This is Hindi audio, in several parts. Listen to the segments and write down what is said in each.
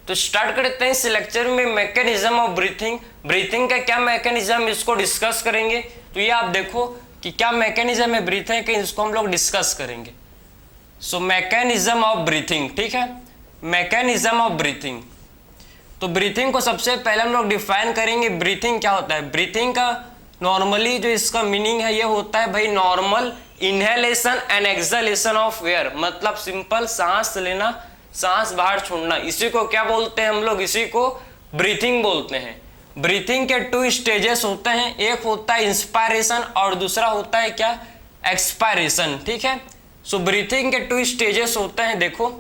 तो स्टार्ट करते हैं इस लेक्चर में मैकेनिज्म ऑफ ब्रीथिंग। ब्रीथिंग का क्या मैकेनिज्म इसको डिस्कस करेंगे। तो ये आप देखो कि क्या मैकेनिज्म है ब्रीथिंग का, इसको हम लोग डिस्कस करेंगे। सो मैकेनिज्म ऑफ ब्रीथिंग, ठीक है, मैकेनिज्म ऑफ ब्रीथिंग। तो ब्रीथिंग को सबसे पहले हम लोग डिफाइन करेंगे। ब्रीथिंग क्या होता है? ब्रीथिंग का नॉर्मली जो इसका मीनिंग है ये होता है भाई normal inhalation and exhalation of air, मतलब सिंपल सांस लेना सांस बाहर छोड़ना, इसी को क्या बोलते हैं हम लोग? इसी को ब्रीथिंग बोलते हैं। ब्रीथिंग के 2 स्टेजेस होते हैं, एक होता है इंस्पायरेशन और दूसरा होता है क्या? एक्सपायरेशन, ठीक है। सो ब्रीथिंग के 2 स्टेजेस होते हैं। देखो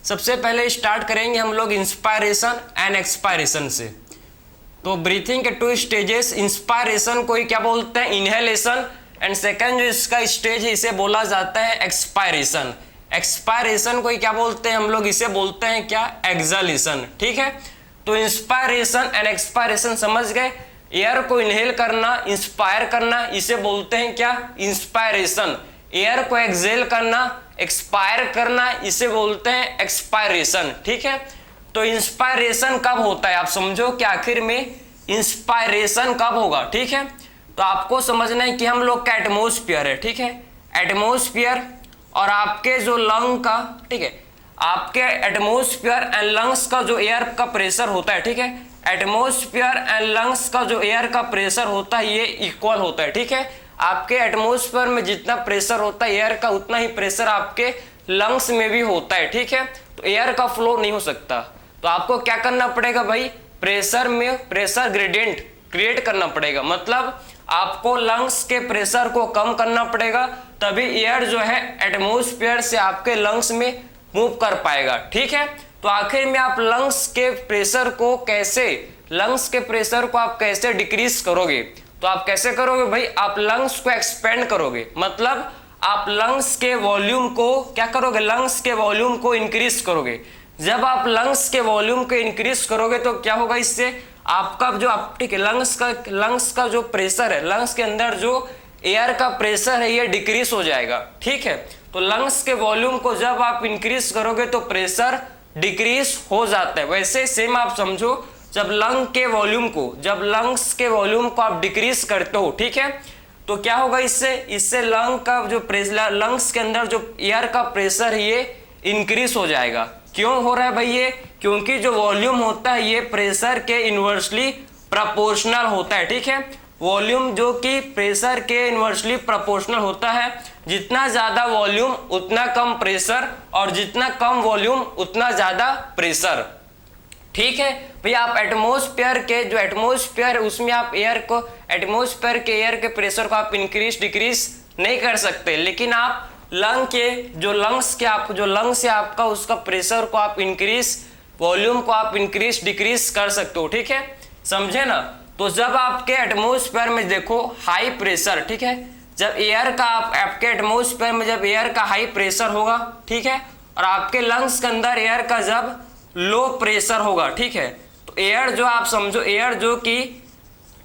सबसे पहले स्टार्ट करेंगे हम लोग इंस्पायरेशन एंड एक्सपायरेशन से। तो ब्रीथिंग के 2 स्टेजेस, इंस्पायरेशन को ही क्या बोलते हैं? इनहेलेशन, एंड सेकंड जो इसका स्टेज है इसे बोला जाता है एक्सपायरेशन। एक्सपायरेशन को ही क्या बोलते हैं हम लोग? इसे बोलते हैं क्या? एक्सहेलेशन, ठीक है। तो इंस्पायरेशन एंड एक्सपायरेशन समझ गए। एयर को इनहेल करना, इंस्पायर करना, इसे बोलते हैं क्या? इंस्पायरेशन। एयर को एक्सहेल करना, एक्सपायर करना, इसे बोलते हैं एक्सपायरेशन, ठीक है। तो इंस्पायरेशन कब होता है? आप समझो कि आखिर में इंस्पायरेशन कब होगा, ठीक है। तो आपको समझना है कि हम लोग का एटमॉस्फेयर है, ठीक है, एटमॉस्फेयर और आपके जो लंग का, ठीक है, आपके एटमॉस्फेयर एंड लंग्स का जो एयर का प्रेशर होता है, ठीक है, एटमॉस्फेयर एंड लंग्स का जो एयर का प्रेशर होता है ये इक्वल होता है, ठीक है। आपके एटमॉस्फेयर में जितना प्रेशर होता है एयर का, उतना ही प्रेशर आपके लंग्स में भी होता है, ठीक है। तो एयर का फ्लो नहीं हो सकता। तो आपको क्या करना पड़ेगा भाई? प्रेशर में प्रेशर ग्रेडियंट क्रिएट करना पड़ेगा, मतलब आपको लंग्स के प्रेशर को कम करना पड़ेगा, तभी एयर जो है एटमॉस्फेयर से आपके लंग्स में मूव कर पाएगा, ठीक है। तो आखिर में आप लंग्स के प्रेशर को कैसे डिक्रीज करोगे? तो आप कैसे करोगे भाई? आप लंग्स को एक्सपेंड करोगे, मतलब आप लंग्स के वॉल्यूम को क्या करोगे? लंग्स के वॉल्यूम को इंक्रीज करोगे। जब आप लंग्स के वॉल्यूम को इंक्रीज करोगे तो क्या होगा? इससे आपका जो ठीक है लंग्स का जो प्रेशर है, लंग्स के अंदर जो एयर का प्रेशर है ये डिक्रीज हो जाएगा, ठीक है। तो लंग्स के वॉल्यूम को जब आप इंक्रीज करोगे तो प्रेशर डिक्रीज हो जाता है। वैसे सेम आप समझो, जब लंग्स के वॉल्यूम को आप डिक्रीज करते हो, ठीक है, तो क्या होगा? इससे लंग्स के अंदर जो एयर का प्रेशर है ये इंक्रीज हो जाएगा। क्यों हो रहा है भाई ये? क्योंकि जो वॉल्यूम होता है ये प्रेशर के इनवर्सली प्रोपोर्शनल होता है, ठीक है। वॉल्यूम जो कि प्रेशर के इनवर्सली प्रोपोर्शनल होता है, जितना ज्यादा वॉल्यूम उतना कम प्रेशर, और जितना कम वॉल्यूम उतना ज्यादा प्रेशर, ठीक है। भैया आप एटमॉस्फेयर उसमें आप एटमॉस्फेयर के एयर के प्रेशर को आप इंक्रीज डिक्रीज नहीं कर सकते, लेकिन आप लंग्स है आपका उसका प्रेशर को आप इंक्रीज, वॉल्यूम को आप इंक्रीज डिक्रीज कर सकते हो, ठीक है, समझे ना। तो जब आपके एटमॉस्फेयर में देखो हाई प्रेशर, ठीक है, जब एयर का आपके एटमॉस्फेयर में जब एयर का हाई प्रेशर होगा, ठीक है, और आपके लंग्स के अंदर एयर का जब लो प्रेशर होगा, ठीक है, तो एयर जो आप समझो, एयर जो कि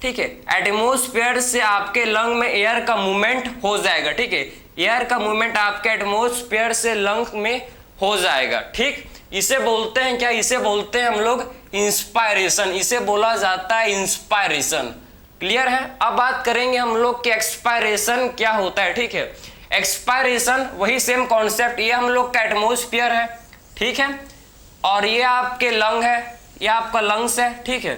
ठीक है एटमॉस्फेयर से आपके लंग में एयर का मूवमेंट हो जाएगा, ठीक है, एयर का मूवमेंट आपके एटमॉस्फेयर से लंग में हो जाएगा, ठीक। इसे बोलते हैं क्या? इसे बोलते हैं हम लोग इंस्पायरेशन, इसे बोला जाता है इंस्पायरेशन। क्लियर है? अब बात करेंगे हम लोग कि एक्सपायरेशन क्या होता है, ठीक है। एक्सपायरेशन वही सेम कॉन्सेप्ट, ये हम लोग का एटमॉस्फेयर है, ठीक है, और ये आपके लंग है, ये आपका लंग्स है, ठीक है।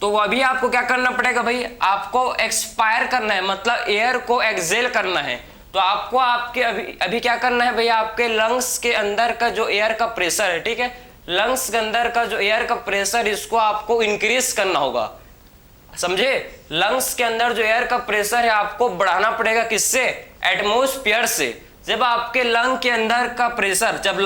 तो अभी आपको क्या करना पड़ेगा भाई? आपको एक्सपायर करना है, मतलब एयर को एक्सहेल करना है। तो आपको आपके अभी क्या करना है भैया? आपके लंग्स के अंदर का जो एयर का प्रेशर है, ठीक है, लंग्स के अंदर का जो एयर का प्रेशर इसको आपको इंक्रीज करना होगा, समझे। लंग्स के अंदर जो एयर का प्रेशर है आपको बढ़ाना पड़ेगा, किससे? एटमॉस्फेयर से। जब आपके लंग के अंदर का प्रेशर, जब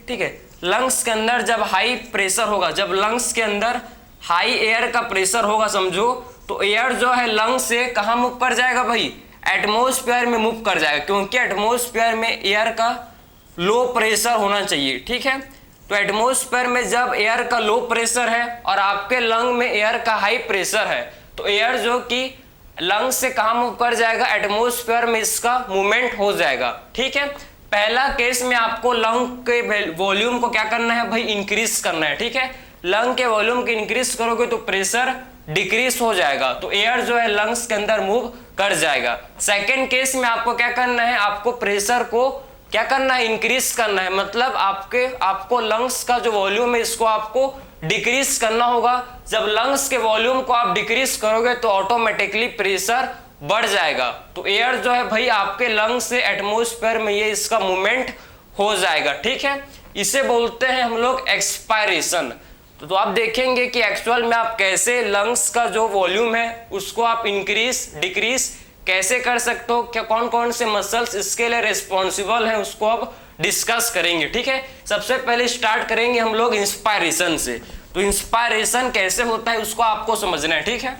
ठीक है लंग्स के अंदर जब हाई प्रेशर होगा, जब लंग्स के अंदर हाई एयर का प्रेशर होगा समझो, तो एयर जो है लंग से कहाँ मूव कर जाएगा भाई? एटमॉस्फेयर में मूव कर जाएगा, क्योंकि एटमॉस्फेयर में एयर का लो प्रेशर होना चाहिए, ठीक है। तो एटमॉस्फेयर में जब एयर का लो प्रेशर है और आपके लंग में एयर का हाई प्रेशर है, तो एयर जो कि लंग से कहाँ मूव कर जाएगा? एटमॉस्फेयर में इसका मूवमेंट हो जाएगा, ठीक है। पहला केस में आपको लंग के वॉल्यूम को क्या करना है भाई, इंक्रीज करना है, ठीक है। लंग के वॉल्यूम को इंक्रीज करोगे तो प्रेशर डिक्रीज हो जाएगा, तो एयर जो है लंग्स के अंदर मूव कर जाएगा। सेकेंड केस में आपको क्या करना है, आपको प्रेशर को क्या करना है, इंक्रीज करना है, मतलब आपको लंग्स का जो वॉल्यूम है इसको आपको डिक्रीज करना होगा। जब लंग्स के वॉल्यूम को आप डिक्रीज करोगे तो ऑटोमेटिकली प्रेशर बढ़ जाएगा, तो एयर जो है भाई आपके लंग्स से एटमॉस्फेयर में ये इसका मूवमेंट हो जाएगा, ठीक है। इसे बोलते हैं हम लोग एक्सपायरेशन। तो आप देखेंगे कि एक्चुअल में आप कैसे लंग्स का जो वॉल्यूम है उसको आप इंक्रीज डिक्रीज कैसे कर सकते हो, क्या कौन कौन से मसल्स इसके लिए रिस्पॉन्सिबल हैं उसको अब डिस्कस करेंगे, ठीक है। सबसे पहले स्टार्ट करेंगे हम लोग इंस्पायरेशन से। तो इंस्पायरेशन कैसे होता है उसको आपको समझना है, ठीक है।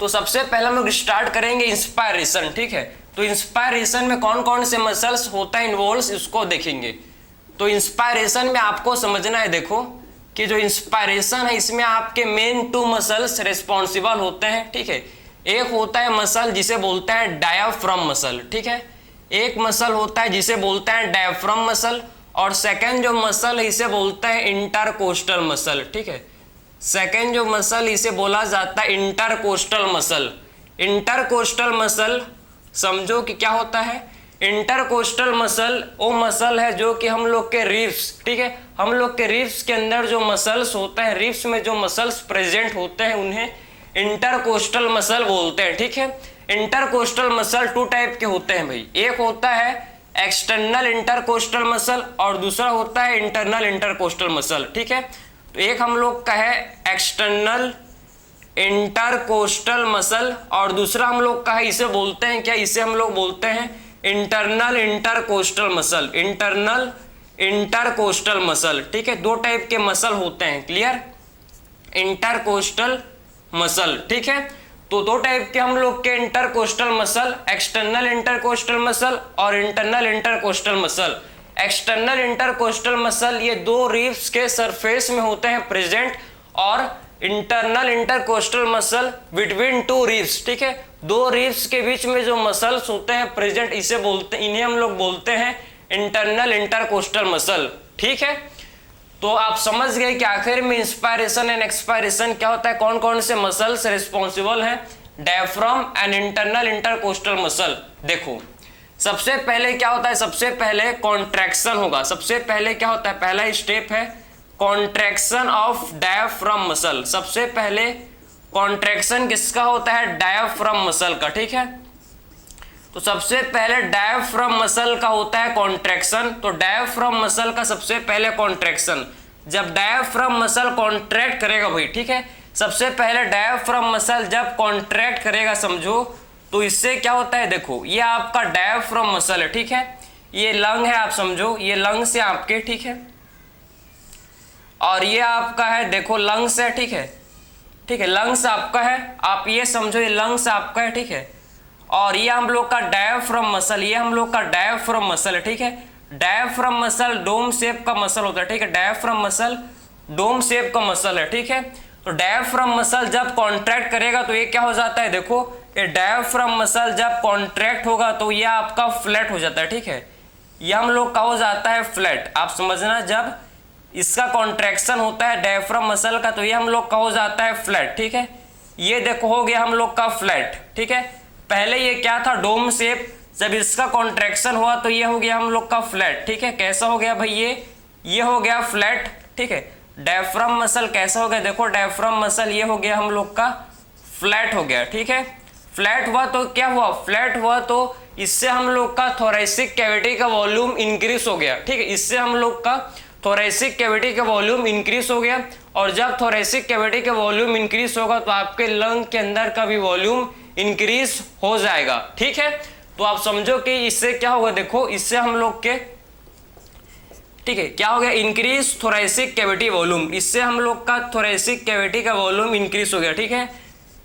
तो सबसे पहले हम लोग स्टार्ट करेंगे इंस्पायरेशन, ठीक है। तो इंस्पायरेशन में कौन कौन से मसल्स होता है इन्वॉल्व, इसको देखेंगे। तो इंस्पायरेशन में आपको समझना है, देखो कि जो इंस्पायरेशन है इसमें आपके मेन 2 मसल्स रिस्पॉन्सिबल होते हैं, ठीक है। एक होता है मसल जिसे बोलते हैं डायाफ्राम मसल, ठीक है। एक मसल होता है जिसे बोलते हैं डायाफ्राम मसल, और सेकंड जो मसल है इसे बोलते हैं इंटरकोस्टल मसल, ठीक है। सेकंड जो मसल इसे बोला जाता है इंटरकोस्टल मसल। इंटरकोस्टल मसल समझो कि क्या होता है, इंटरकोस्टल मसल वो मसल है जो कि हम लोग के रिब्स, ठीक है, हम लोग के रिब्स के अंदर जो मसल्स होते हैं, रिब्स में जो मसल्स प्रेजेंट होते हैं उन्हें इंटरकोस्टल मसल बोलते हैं, ठीक है। इंटरकोस्टल मसल 2 टाइप के होते हैं भाई, एक होता है एक्सटर्नल इंटरकोस्टल मसल और दूसरा होता है इंटरनल इंटरकोस्टल मसल, ठीक है। तो एक हम लोग का है एक्सटर्नल इंटरकोस्टल मसल और दूसरा हम लोग का है, इसे बोलते हैं क्या, इसे हम लोग बोलते हैं internal intercostal muscle, internal intercostal muscle, ठीक है। 2 टाइप के मसल होते हैं, क्लियर, इंटरकोस्टल मसल, ठीक है। तो 2 टाइप के हम लोग के intercostal muscle, external intercostal muscle और internal intercostal muscle. External intercostal muscle ये 2 रिब्स के सरफेस में होते हैं प्रेजेंट, और internal intercostal muscle between 2 ribs, ठीक है। 2 रिब्स के बीच में जो मसल्स होते हैं प्रेजेंट, इसे बोलते हैं, इन्हें हम लोग बोलते हैं इंटरनल इंटरकोस्टल मसल, ठीक है। तो आप समझ गए कि आखिर में इंस्पायरेशन एंड एक्सपायरेशन क्या होता है, कौन कौन से मसल्स रिस्पॉन्सिबल हैं, diaphragm and internal intercostal muscle. देखो सबसे पहले क्या होता है, सबसे पहले कॉन्ट्रैक्शन होगा। सबसे पहले क्या होता है, पहला स्टेप है कॉन्ट्रैक्शन ऑफ डायफ्राम मसल। सबसे पहले कॉन्ट्रैक्शन किसका होता है, डायफ्राम मसल का, ठीक है। तो सबसे पहले डायफ्राम मसल का होता है कॉन्ट्रैक्शन। तो डायफ्राम मसल का सबसे पहले कॉन्ट्रैक्शन, जब डायफ्राम मसल कॉन्ट्रैक्ट करेगा भाई, ठीक है, सबसे पहले डायफ्राम मसल जब कॉन्ट्रैक्ट करेगा समझो, तो इससे क्या होता है, देखो ये आपका डायफ्राम मसल है, ठीक है, ये लंग है, आप समझो ये लंग्स है आपके, ठीक है, और ये आपका है, देखो लंग्स है, ठीक है, ठीक है, लंग्स आपका है, आप ये समझो ये लंग्स आपका है, ठीक है, और ये हम लोग का डायफ्राम मसल, ये हम लोग का डायफ्राम मसल है, ठीक है। डायफ्राम मसल डोम शेप का मसल होता है, ठीक है, डायफ्राम मसल डोम शेप का मसल है, ठीक है। तो डायफ्राम मसल जब कॉन्ट्रैक्ट करेगा तो ये क्या हो जाता है, देखो ये डायफ्राम मसल जब कॉन्ट्रैक्ट होगा तो ये आपका फ्लैट हो जाता है, ठीक है, ये हम लोग का हो जाता है फ्लैट। आप समझना, जब इसका कॉन्ट्रैक्शन होता है डायफ्राम मसल का तो ये हम लोग का हो जाता है फ्लैट, ठीक है। ये देखो हो गया हम लोग का फ्लैट, ठीक है। पहले ये क्या था, डोम शेप, जब इसका कॉन्ट्रैक्शन हुआ तो ये हो गया हम लोग का फ्लैट, ठीक है। कैसा हो गया भाई, ये हो गया फ्लैट, ठीक है। डायफ्राम मसल कैसा हो गया, देखो डायफ्राम मसल ये हो गया हम लोग का फ्लैट हो गया, ठीक है। फ्लैट हुआ तो क्या हुआ, फ्लैट हुआ तो इससे हम लोग का थोरैसिक कैविटी का वॉल्यूम इंक्रीज हो गया, ठीक है, इससे हम लोग का थोरैसिक कैविटी का वॉल्यूम इंक्रीज हो गया, और जब थोरैसिक कैविटी का वॉल्यूम इंक्रीज होगा तो आपके लंग के अंदर का भी वॉल्यूम इंक्रीज हो जाएगा, ठीक है। तो आप समझो कि इससे क्या होगा, देखो इससे हम लोग के, ठीक है, क्या हो गया, इंक्रीज थोरैसिक कैविटी वॉल्यूम, इससे हम लोग का थोरैसिक कैविटी का वॉल्यूम इंक्रीज हो गया, ठीक है।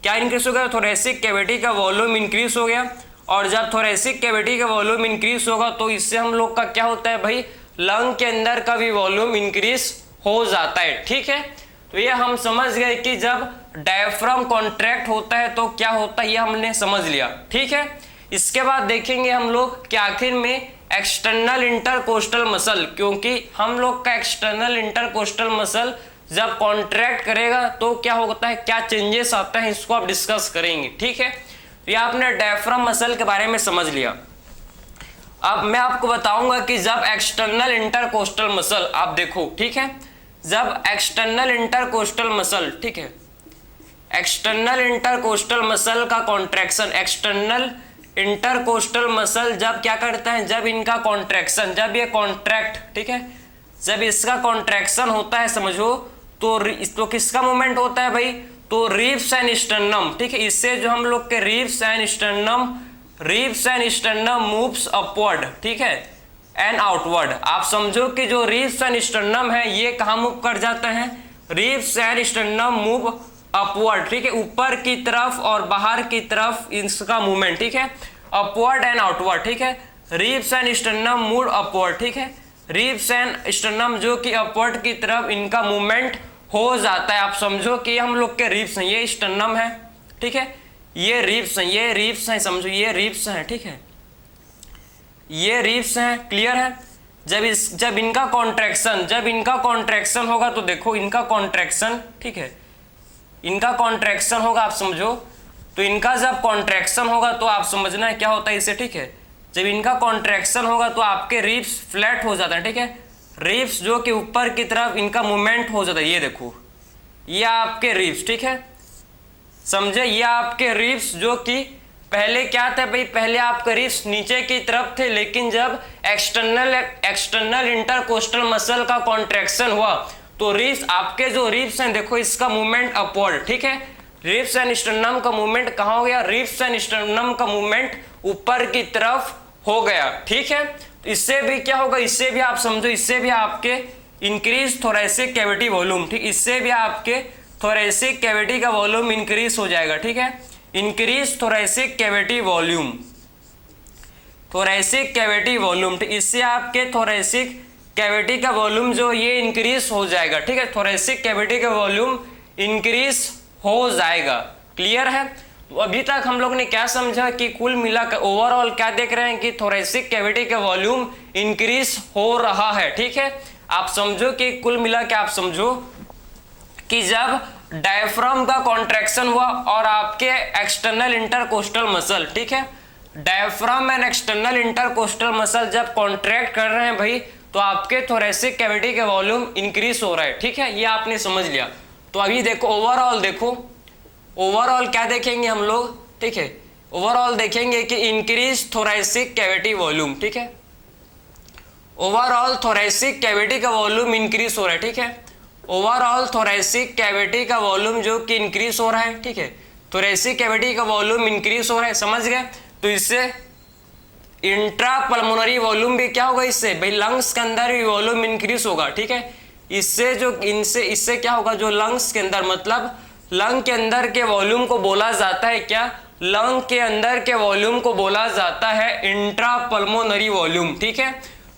क्या इंक्रीज हो गया, थोरैसिक कैविटी का वॉल्यूम इंक्रीज हो गया, और जब थोरैसिक कैविटी का वॉल्यूम इंक्रीज होगा तो इससे हम लोग का क्या होता है भाई, लंग के अंदर का भी वॉल्यूम इंक्रीज हो जाता है, ठीक है। तो ये हम समझ गए कि जब डायफ्राम कॉन्ट्रैक्ट होता है तो क्या होता है, ये हमने समझ लिया, ठीक है। इसके बाद देखेंगे हम लोग कि आखिर में एक्सटर्नल इंटरकोस्टल मसल, क्योंकि हम लोग का एक्सटर्नल इंटरकोस्टल मसल जब कॉन्ट्रैक्ट करेगा तो क्या होता है, क्या चेंजेस आता है, इसको आप डिस्कस करेंगे। ठीक है, ये आपने डायफ्राम मसल के बारे में समझ लिया। अब मैं आपको बताऊंगा कि जब एक्सटर्नल इंटरकोस्टल मसल, आप देखो, ठीक है, जब एक्सटर्नल इंटरकोस्टल मसल, ठीक है, एक्सटर्नल इंटरकोस्टल मसल का कॉन्ट्रैक्शन, एक्सटर्नल इंटरकोस्टल मसल जब क्या करता है, जब इनका कॉन्ट्रैक्शन, जब ये कॉन्ट्रैक्ट, ठीक है, जब इसका कॉन्ट्रैक्शन होता है, समझो, तो किसका मूवमेंट होता है भाई, तो रिब्स एंड स्टर्नम, ठीक है, इससे जो हम लोग के ribs and sternum moves upward, ठीक है, एंड आउटवर्ड। आप समझो कि जो रिब्स एंड स्टर्नम है ये कहाँ मूव कर जाते हैं, ribs and sternum move upward, ठीक है, ऊपर की तरफ और बाहर की तरफ इसका मूवमेंट, ठीक है, अपवर्ड एंड आउटवर्ड, ठीक है, ribs and sternum move upward, ठीक है, रिब्स एंड स्टर्नम जो कि अपवर्ड की तरफ इनका मूवमेंट हो जाता है। आप समझो कि हम लोग के रिब्स हैं, ये स्टर्नम है, ठीक है, ये रिब्स हैं, ये रिब्स हैं, समझो ये रिब्स हैं, ठीक है, ये रिब्स हैं, क्लियर है। जब इनका कॉन्ट्रैक्शन होगा तो देखो इनका कॉन्ट्रैक्शन, ठीक है, इनका कॉन्ट्रैक्शन होगा, आप समझो, तो इनका जब कॉन्ट्रैक्शन होगा तो आप समझना है क्या होता है इसे, ठीक है, जब इनका कॉन्ट्रैक्शन होगा तो आपके रिब्स फ्लैट हो जाता है, ठीक है, रिब्स जो कि ऊपर की तरफ इनका मूवमेंट हो जाता है, ये देखो, ये आपके रिब्स, ठीक है, समझे, ये आपके रिब्स जो कि पहले क्या थे भाई, पहले आपके रिब्स नीचे की तरफ थे, लेकिन जब एक्सटर्नल इंटरकोस्टल मसल का कॉन्ट्रैक्शन हुआ तो रिब्स, आपके जो रिब्स हैं, देखो इसका मूवमेंट अपवर्ड, ठीक है, रिब्स एंड स्टर्नम का मूवमेंट कहाँ हो गया, रिब्स एंड स्टर्नम का मूवमेंट ऊपर की तरफ हो गया, ठीक है। तो इससे भी क्या होगा, इससे भी आप समझो, इससे भी आपके इंक्रीज थोरेसिक कैविटी वॉल्यूम, ठीक, इससे भी आपके थोरेसिक कैविटी का वॉल्यूम इंक्रीज हो जाएगा, ठीक है, increase thoracic cavity volume, thoracic cavity volume, ठीक, इससे आपके थोरेसिक कैविटी का वॉल्यूम जो ये इंक्रीज हो जाएगा, ठीक है, थोरेसिक कैविटी का वॉल्यूम इंक्रीज हो जाएगा, क्लियर है। तो अभी तक हम लोग ने क्या समझा कि कुल मिलाकर ओवरऑल क्या देख रहे हैं कि थोरेसिक कैविटी का वॉल्यूम इंक्रीज हो रहा है, ठीक है। आप समझो कि कुल मिला के आप समझो कि जब डायफ्राम का कॉन्ट्रैक्शन हुआ और आपके एक्सटर्नल इंटरकोस्टल मसल, ठीक है, diaphragm and external intercostal muscle जब कॉन्ट्रैक्ट कर रहे हैं भाई, तो आपके थोरेसिक कैविटी का वॉल्यूम इंक्रीज हो रहा है, ठीक है, ये आपने समझ लिया। तो अभी देखो ओवरऑल, देखो ओवरऑल क्या देखेंगे हम लोग, ठीक है, ओवरऑल देखेंगे कि इंक्रीज थोरेसिक कैविटी वॉल्यूम, ठीक है, ओवरऑल थोरेसिक कैविटी का वॉल्यूम इंक्रीज हो रहा है, ठीक है, ओवरऑल थोरेसिक कैविटी का वॉल्यूम जो कि इंक्रीज हो रहा है, ठीक है, थोरेसिक कैविटी का वॉल्यूम इंक्रीज हो रहा है, समझ गए। तो इससे इंट्रा पल्मोनरी वॉल्यूम भी क्या होगा, इससे भाई लंग्स के अंदर भी वॉल्यूम इंक्रीज होगा, ठीक है, इससे क्या होगा, जो लंग्स के अंदर, मतलब लंग के अंदर के वॉल्यूम को बोला जाता है क्या, लंग के अंदर के वॉल्यूम को बोला जाता है इंट्रा पल्मोनरी वॉल्यूम, ठीक है।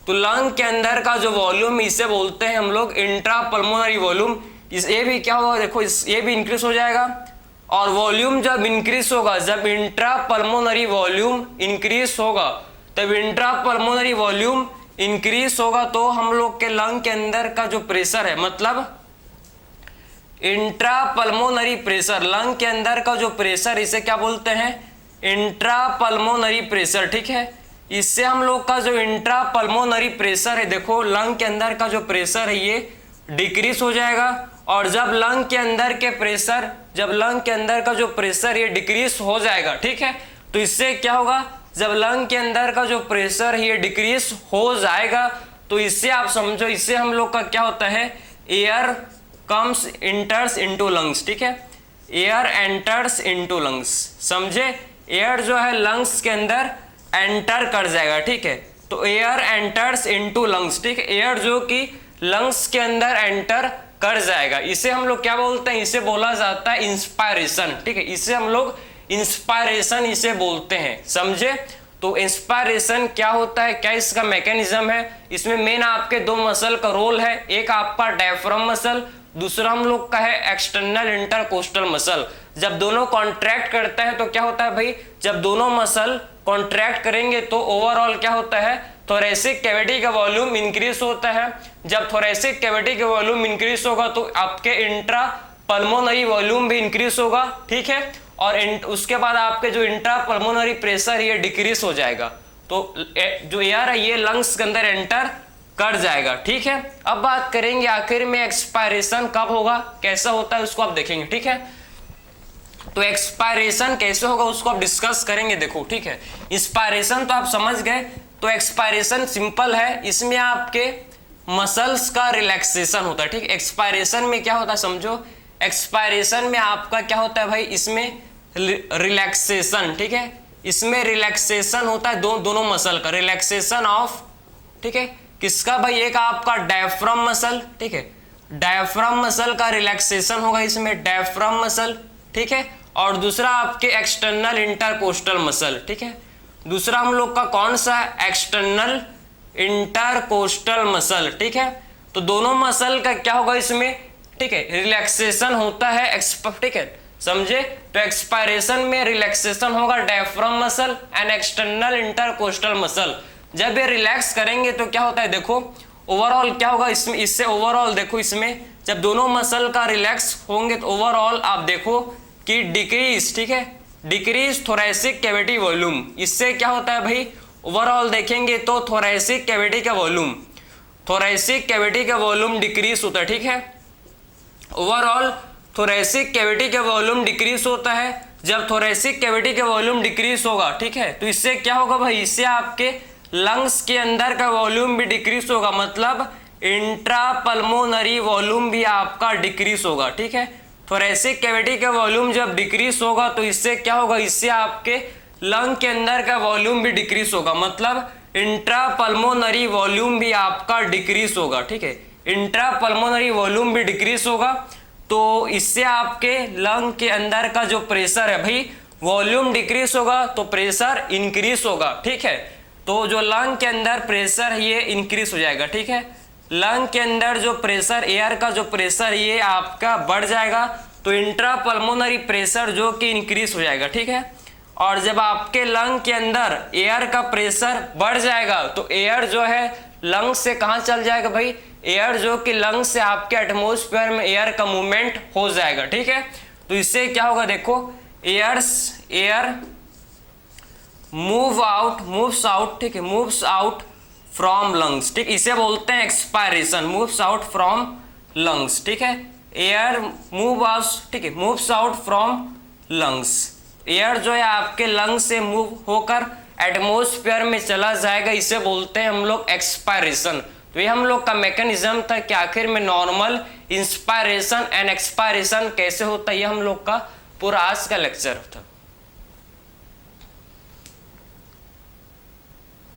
तो लंग के अंदर का जो वॉल्यूम इसे बोलते हैं हम लोग इंट्रा पल्मोनरी वॉल्यूम। ये भी क्या होगा, देखो ये भी इंक्रीज हो जाएगा, और वॉल्यूम जब इंक्रीज होगा, जब इंट्रा पल्मोनरी वॉल्यूम इंक्रीज होगा, तब इंट्रा पल्मोनरी वॉल्यूम इंक्रीज होगा तो हम लोग के लंग के अंदर का जो प्रेशर है, मतलब इंट्रा पल्मोनरी प्रेशर, लंग के अंदर का जो प्रेशर, इसे क्या बोलते हैं, इंट्रा पल्मोनरी प्रेशर, ठीक है। इससे हम लोग का जो इंट्रा पल्मोनरी प्रेशर है, देखो लंग के अंदर का जो प्रेशर है ये डिक्रीज हो जाएगा, और जब लंग के अंदर का जो प्रेशर ये डिक्रीज हो जाएगा, ठीक है, तो इससे क्या होगा, जब लंग के अंदर का जो प्रेशर है ये डिक्रीज हो जाएगा, तो इससे आप समझो, इससे हम लोग का क्या होता है, एयर एंटर्स इनटू लंग्स, ठीक है, एयर एंटर्स इनटू लंग्स, समझे, एयर जो है लंग्स के अंदर एंटर कर जाएगा, ठीक है। तो एयर एंटर्स इनटू लंग्स, ठीक है, एयर जो कि लंग्स के अंदर एंटर कर जाएगा, इसे हम लोग क्या बोलते हैं, इसे बोला जाता है इंस्पायरेशन, ठीक है, इसे हम लोग इंस्पायरेशन इसे बोलते हैं, समझे। तो इंस्पायरेशन क्या होता है, क्या इसका मैकेनिज्म है, इसमें मेन आपके दो मसल का रोल है, एक आपका डायफ्राम मसल, दूसरा हम लोग का है एक्सटर्नल इंटरकोस्टल मसल। जब दोनों कॉन्ट्रैक्ट करता है तो क्या होता है भाई, जब दोनों मसल कॉन्ट्रैक्ट करेंगे तो ओवरऑल क्या होता है, थोरेसिक कैविटी का वॉल्यूम इंक्रीज होता है। जब थोरेसिक कैविटी का वॉल्यूम इंक्रीज होगा तो आपके इंट्रा पल्मोनरी वॉल्यूम भी इंक्रीज होगा, ठीक है। और उसके बाद आपके जो इंट्रा पल्मोनरी प्रेशर ये डिक्रीज हो जाएगा, तो जो एयर है ये लंग्स के अंदर एंटर कर जाएगा, ठीक है। अब बात करेंगे आखिर में एक्सपायरेशन कब होगा, कैसा होता है उसको आप देखेंगे, ठीक है। तो एक्सपायरेशन कैसे होगा उसको आप डिस्कस करेंगे, देखो, ठीक है। इंस्पायरेशन तो आप समझ गए, तो एक्सपायरेशन सिंपल है, इसमें आपके मसल्स का रिलैक्सेशन होता है, ठीक। एक्सपायरेशन में क्या होता है समझो, एक्सपायरेशन में आपका क्या होता है भाई, इसमें रिलैक्सेशन, ठीक है। इसमें रिलैक्सेशन होता है दोनों मसल का रिलैक्सेशन ऑफ, ठीक है, किसका भाई, एक आपका डायफ्राम मसल, ठीक है, डायफ्राम मसल का रिलैक्सेशन होगा इसमें, डायफ्राम मसल, ठीक है। और दूसरा आपके एक्सटर्नल इंटरकोस्टल मसल, ठीक है। दूसरा हम लोग का कौन सा, एक्सटर्नल इंटरकोस्टल मसल, ठीक है। तो दोनों मसल का क्या होगा इसमें, ठीक है, रिलैक्सेशन होता है, ठीक है, समझे। तो एक्सपायरेशन में रिलैक्सेशन होगा diaphragm muscle and external intercostal muscle. जब ये रिलैक्स करेंगे तो क्या होता है, देखो ओवरऑल क्या होगा इसमें, इससे ओवरऑल देखो, इसमें जब दोनों मसल का रिलैक्स होंगे तो ओवरऑल आप देखो कि डिक्रीज, ठीक है, डिक्रीज थोरेसिक कैविटी वॉल्यूम। इससे क्या होता है भाई, ओवरऑल देखेंगे तो थोरेसिक कैविटी का वॉल्यूम, थोरेसिक कैविटी का वॉल्यूम डिक्रीज होता है, ठीक है। ओवरऑल थोरेसिक कैविटी का वॉल्यूम डिक्रीज होता है। जब थोरेसिक कैविटी का वॉल्यूम डिक्रीज होगा, ठीक है, तो इससे क्या होगा भाई, इससे आपके लंग्स के अंदर का वॉल्यूम भी डिक्रीज होगा, मतलब इंट्रा पल्मोनरी वॉल्यूम भी आपका डिक्रीज होगा, ठीक है। थोरेसिक कैविटी का वॉल्यूम जब डिक्रीज होगा तो इससे क्या होगा, इससे आपके लंग के अंदर का वॉल्यूम भी डिक्रीज होगा, मतलब इंट्रा पल्मोनरी वॉल्यूम भी आपका डिक्रीज होगा, ठीक है। इंट्रा पल्मोनरी वॉल्यूम भी डिक्रीज होगा, तो इससे आपके लंग के अंदर का जो प्रेशर है भाई, वॉल्यूम डिक्रीज होगा तो प्रेशर इंक्रीज होगा, ठीक है। तो जो लंग के अंदर प्रेशर ये इंक्रीज हो जाएगा, ठीक है। लंग के अंदर जो प्रेशर, एयर का जो प्रेशर ये आपका बढ़ जाएगा, तो इंट्रा पल्मोनरी प्रेशर जो कि इंक्रीज हो जाएगा, ठीक है। और जब आपके लंग के अंदर एयर का प्रेशर बढ़ जाएगा तो एयर जो है लंग से कहाँ चल जाएगा भाई, एयर जो कि लंग से आपके एटमॉस्फेयर में एयर का मूवमेंट हो जाएगा, ठीक है। तो इससे क्या होगा, देखो एयर मूव्स आउट, ठीक है, मूव्स आउट फ्रॉम लंग्स, ठीक, इसे बोलते हैं expiration, moves out from lungs, ठीक है। एयर ठीक है, moves out from lungs, air जो है आपके लंग से मूव होकर एटमॉस्फेयर में चला जाएगा, इसे बोलते हैं हम लोग एक्सपायरेशन। तो ये हम लोग का मैकेनिज्म था कि आखिर में नॉर्मल इंस्पायरेशन एंड एक्सपायरेशन कैसे होता है, ये हम लोग का पूरा आज का लेक्चर था।